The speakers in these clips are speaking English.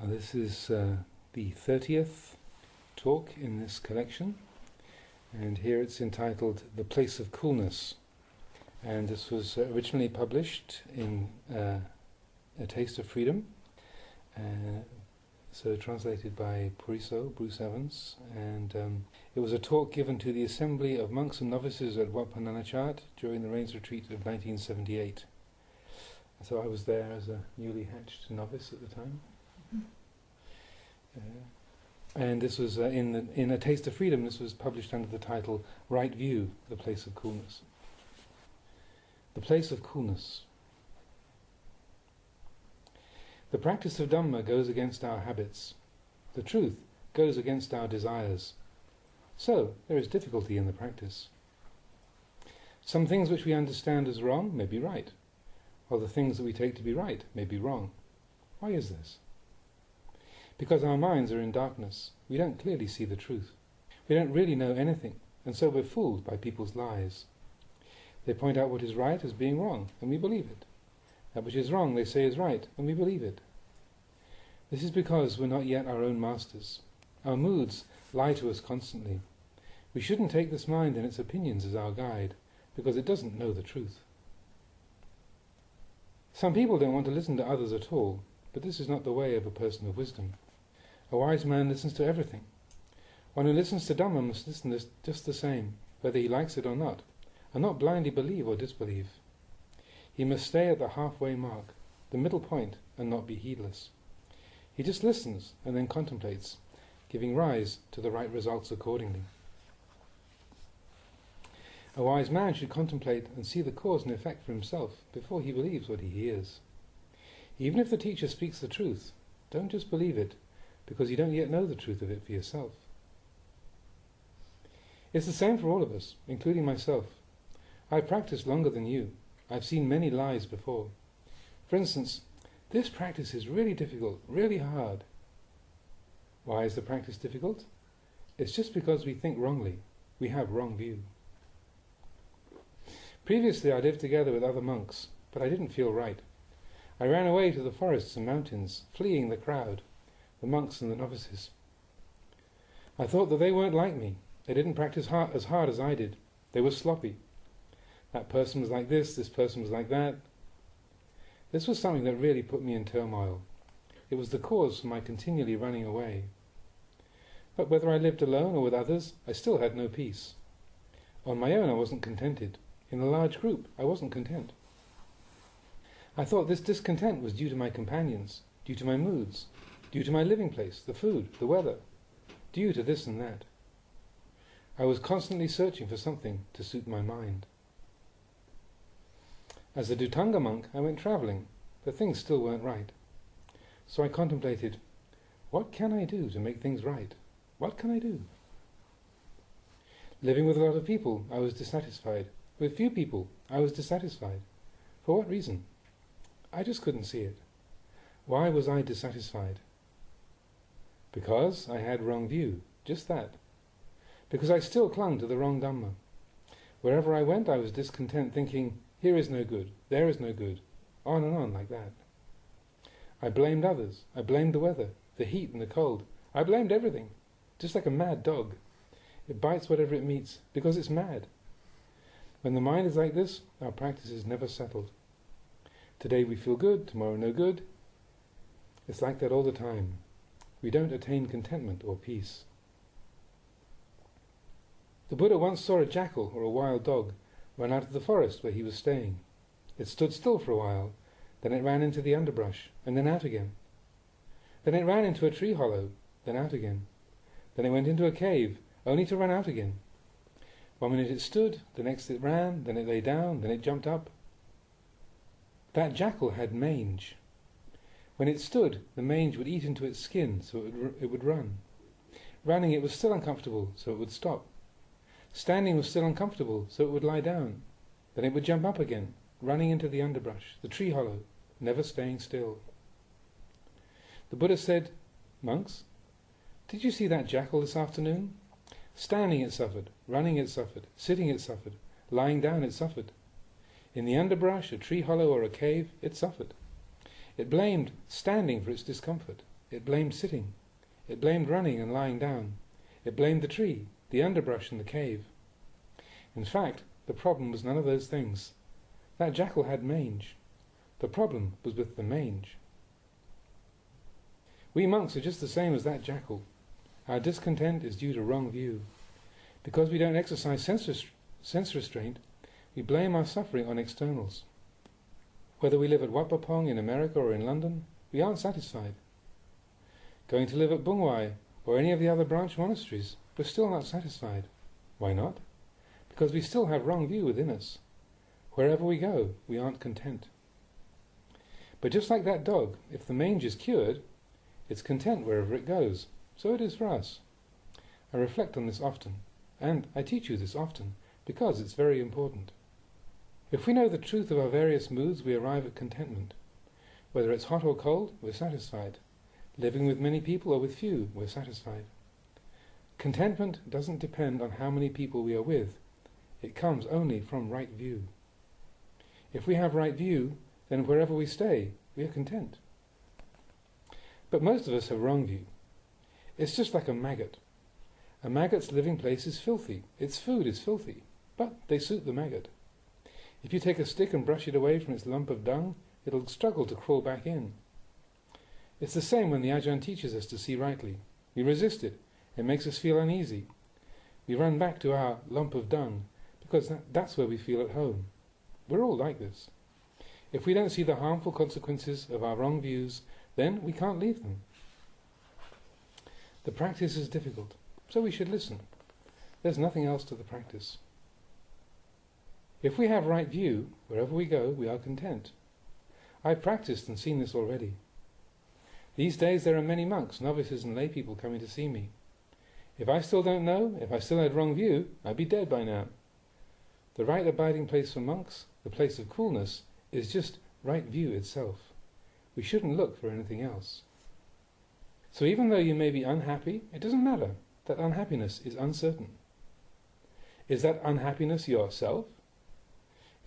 This is the 30th talk in this collection, and here it's entitled The Place of Coolness, and this was originally published in A Taste of Freedom, so translated by Puriso, Bruce Evans, and it was a talk given to the Assembly of Monks and Novices at Wat Pah Nanachat during the Rains Retreat of 1978. So I was there as a newly hatched novice at the time. And this was in A Taste of Freedom. This was published under the title Right View, The Place of Coolness. The Place of Coolness. The practice of Dhamma goes against our habits. The truth goes against our desires. So there is difficulty in the practice. Some things which we understand as wrong may be right, while the things that we take to be right may be wrong. Why is this? Because our minds are in darkness. We don't clearly see the truth. We don't really know anything, and so we're fooled by people's lies. They point out what is right as being wrong, and we believe it. That which is wrong they say is right, and we believe it. This is because we're not yet our own masters. Our moods lie to us constantly. We shouldn't take this mind and its opinions as our guide, because it doesn't know the truth. Some people don't want to listen to others at all, but this is not the way of a person of wisdom. A wise man listens to everything. One who listens to Dhamma must listen just the same, whether he likes it or not, and not blindly believe or disbelieve. He must stay at the halfway mark, the middle point, and not be heedless. He just listens and then contemplates, giving rise to the right results accordingly. A wise man should contemplate and see the cause and effect for himself before he believes what he hears. Even if the teacher speaks the truth, don't just believe it, because you don't yet know the truth of it for yourself. It's the same for all of us, including myself. I've practiced longer than you. I've seen many lies before. For instance, this practice is really difficult, really hard. Why is the practice difficult? It's just because we think wrongly. We have wrong view. Previously I lived together with other monks, but I didn't feel right. I ran away to the forests and mountains, fleeing the crowd, the monks and the novices. I thought that they weren't like me. They didn't practice as hard as I did. They were sloppy. That person was like this person was like that. This was something that really put me in turmoil. It was the cause for my continually running away. But whether I lived alone or with others, I still had no peace. On my own I wasn't contented. In a large group I wasn't content. I thought this discontent was due to my companions, due to my moods, due to my living place, the food, the weather, due to this and that. I was constantly searching for something to suit my mind. As a Dhutanga monk, I went travelling, but things still weren't right. So I contemplated, what can I do to make things right? What can I do? Living with a lot of people, I was dissatisfied. With few people, I was dissatisfied. For what reason? I just couldn't see it. Why was I dissatisfied? Because I had wrong view, just that. Because I still clung to the wrong Dhamma. Wherever I went I was discontent, thinking, here is no good, there is no good, on and on like that. I blamed others, I blamed the weather, the heat and the cold. I blamed everything, just like a mad dog. It bites whatever it meets, because it's mad. When the mind is like this, our practice is never settled. Today we feel good, tomorrow no good. It's like that all the time. We don't attain contentment or peace. The Buddha once saw a jackal or a wild dog run out of the forest where he was staying. It stood still for a while, then it ran into the underbrush, and then out again. Then it ran into a tree hollow, then out again. Then it went into a cave, only to run out again. 1 minute it stood, the next it ran, then it lay down, then it jumped up. That jackal had mange. When it stood, the mange would eat into its skin, so it would run. Running, it was still uncomfortable, so it would stop. Standing was still uncomfortable, so it would lie down. Then it would jump up again, running into the underbrush, the tree hollow, never staying still. The Buddha said, monks, did you see that jackal this afternoon? Standing it suffered, running it suffered, sitting it suffered, lying down it suffered. In the underbrush, a tree hollow or a cave, it suffered. It blamed standing for its discomfort. It blamed sitting. It blamed running and lying down. It blamed the tree, the underbrush and the cave. In fact, the problem was none of those things. That jackal had mange. The problem was with the mange. We monks are just the same as that jackal. Our discontent is due to wrong view. Because we don't exercise sense restraint, we blame our suffering on externals. Whether we live at Wat Pah Pong in America or in London, we aren't satisfied. Going to live at Bung Wai or any of the other branch monasteries, we're still not satisfied. Why not? Because we still have wrong view within us. Wherever we go, we aren't content. But just like that dog, if the mange is cured, it's content wherever it goes. So it is for us. I reflect on this often, and I teach you this often, because it's very important. If we know the truth of our various moods, we arrive at contentment. Whether it's hot or cold, we're satisfied. Living with many people or with few, we're satisfied. Contentment doesn't depend on how many people we are with. It comes only from right view. If we have right view, then wherever we stay, we are content. But most of us have wrong view. It's just like a maggot. A maggot's living place is filthy. Its food is filthy, but they suit the maggot. If you take a stick and brush it away from its lump of dung, it'll struggle to crawl back in. It's the same when the Ajahn teaches us to see rightly. We resist it. It makes us feel uneasy. We run back to our lump of dung, because that's where we feel at home. We're all like this. If we don't see the harmful consequences of our wrong views, then we can't leave them. The practice is difficult, so we should listen. There's nothing else to the practice. If we have right view, wherever we go, we are content. I've practiced and seen this already. These days there are many monks, novices and lay people coming to see me. If I still don't know, if I still had wrong view, I'd be dead by now. The right abiding place for monks, the place of coolness, is just right view itself. We shouldn't look for anything else. So even though you may be unhappy, it doesn't matter. That unhappiness is uncertain. Is that unhappiness yourself?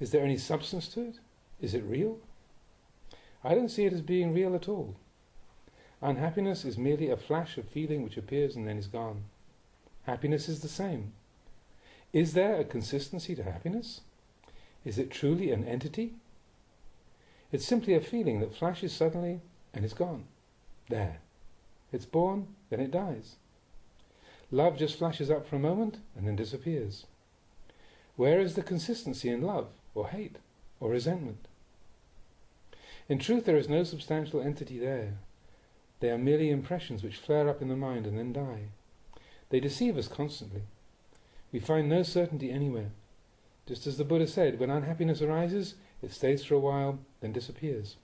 Is there any substance to it? Is it real? I don't see it as being real at all. Unhappiness is merely a flash of feeling which appears and then is gone. Happiness is the same. Is there a consistency to happiness? Is it truly an entity? It's simply a feeling that flashes suddenly and is gone. There. It's born, then it dies. Love just flashes up for a moment and then disappears. Where is the consistency in love, or hate, or resentment? In truth, there is no substantial entity there. They are merely impressions which flare up in the mind and then die. They deceive us constantly. We find no certainty anywhere. Just as the Buddha said, when unhappiness arises, it stays for a while, then disappears.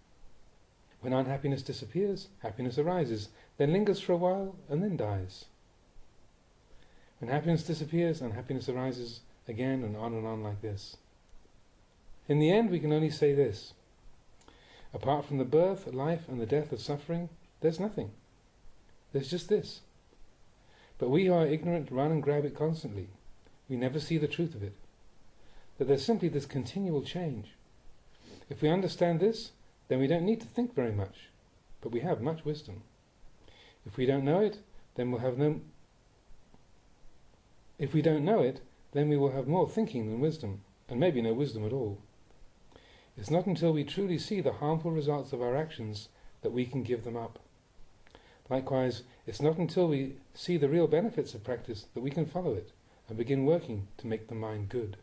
When unhappiness disappears, happiness arises, then lingers for a while, and then dies. When happiness disappears, unhappiness arises again, and on like this. In the end, we can only say this. Apart from the birth, life, and the death of suffering, there's nothing. There's just this. But we who are ignorant run and grab it constantly. We never see the truth of it. That there's simply this continual change. If we understand this, then we don't need to think very much, but we have much wisdom. If we don't know it, then we will have more thinking than wisdom, and maybe no wisdom at all. It's not until we truly see the harmful results of our actions that we can give them up. Likewise, it's not until we see the real benefits of practice that we can follow it and begin working to make the mind good.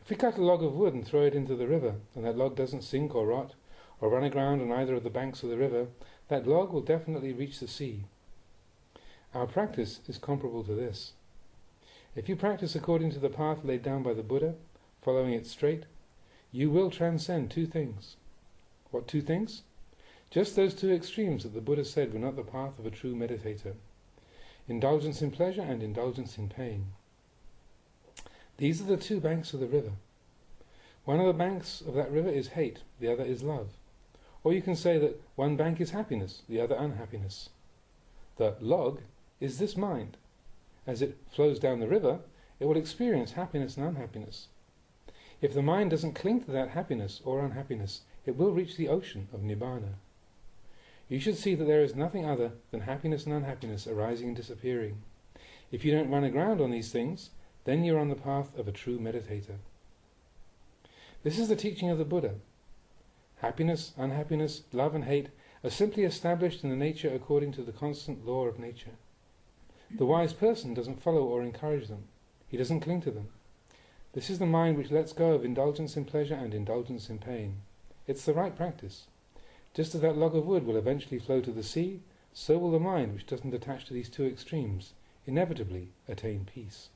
If we cut a log of wood and throw it into the river, and that log doesn't sink or rot, or run aground on either of the banks of the river, that log will definitely reach the sea. Our practice is comparable to this. If you practice according to the path laid down by the Buddha, following it straight, you will transcend two things. What two things? Just those two extremes that the Buddha said were not the path of a true meditator. Indulgence in pleasure and indulgence in pain. These are the two banks of the river. One of the banks of that river is hate, the other is love. Or you can say that one bank is happiness, the other unhappiness. The log is this mind. As it flows down the river, it will experience happiness and unhappiness. If the mind doesn't cling to that happiness or unhappiness, it will reach the ocean of Nibbana. You should see that there is nothing other than happiness and unhappiness arising and disappearing. If you don't run aground on these things, then you are on the path of a true meditator. This is the teaching of the Buddha. Happiness, unhappiness, love and hate are simply established in the nature according to the constant law of nature. The wise person doesn't follow or encourage them. He doesn't cling to them. This is the mind which lets go of indulgence in pleasure and indulgence in pain. It's the right practice. Just as that log of wood will eventually flow to the sea, so will the mind which doesn't attach to these two extremes inevitably attain peace.